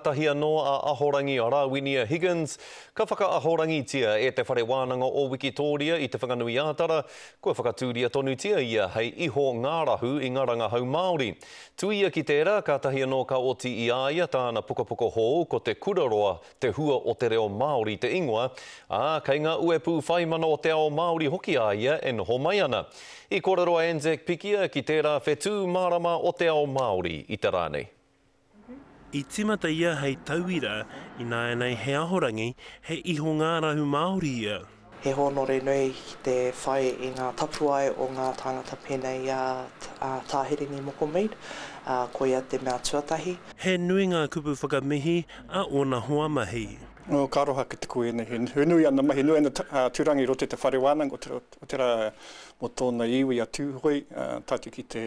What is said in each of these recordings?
Tahi anō a ahorangi a Rawenia Higgins, ka whakaahorangi tia e te whare wānanga o Wikitoria i te whanganui ātara, kua whakatūria tonu tia ia hei iho ngārahu i ngā rangahau Māori. Tuia ki tērā, ka tahi anō ka oti i āia tāna pukapuka hou ko te kuraroa te hua o te reo Māori te ingoa, kei ngā uepu whaimana o te ao Māori hoki āia e noho mai ana. I kōrero Anzac Pikia ki tērā whetū mārama o te ao Māori i te rānei. I timata ia hei tauira, i nāianei he ahorangi, he iho ngārahu Māori ia. He honore nui ki te whai i ngā tapuai o ngā tāngata pēnei tāhereni Mokomead, ko ia te mea tuatahi. He nui ngā kupu whakamihi a ona hoa mahi. O ka roha ki te koe he nui ana mahi, nui ana tūrangi ro te whare wānanga o te rā mo tōna iwi a tūhoi, tatu ki te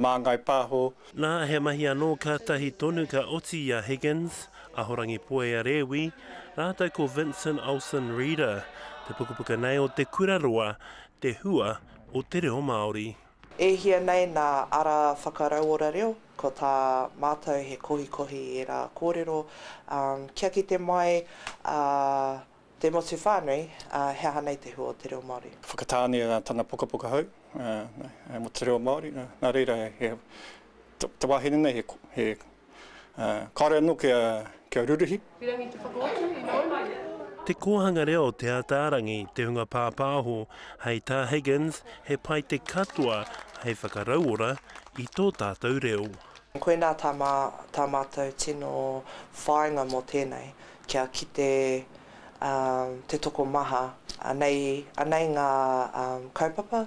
māngai pāho. Nā he mahi anō ka tahi tonu ka oti a Higgins, ahorangi poe a Rewi, rātou ko Vincent Olsen Reader, te pukapuka nei o te kuraroa, te hua o te reo Māori. E hia nei nā ara whakarauora reo, ko tā mātou he kohi e rā kōrero. Kia ki te mai te motu whānui, he aha nei te hua o te reo Māori. Whakatāne tāna pukapuka hau, mo te reo Māori. Nā reira, te wahine nei he kāre anō kia ruruhi. Te kōhanga reo te ātārangi, te hunga pāpāho, hei tā Higgins, he pai te katoa, hei whakarauora, i tō tātou reo. Koe nā tā mātou tino whāinga mō tēnei, kia ki te toko maha, anei ngā kaupapa,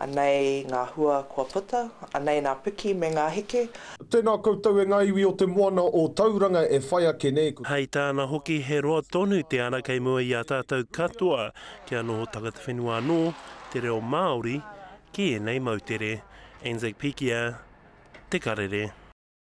anei ngā hua kua puta, anei ngā piki me ngā heke. Tēnā koutou e ngā iwi o te moana o tauranga e whai ake nei. Hei tāna hoki he roa tonu te ana kei mua i a tātou katoa, kia noho tagata whenua anō, te reo Māori, ki e nei mautere. Anzac Pikia, te karere.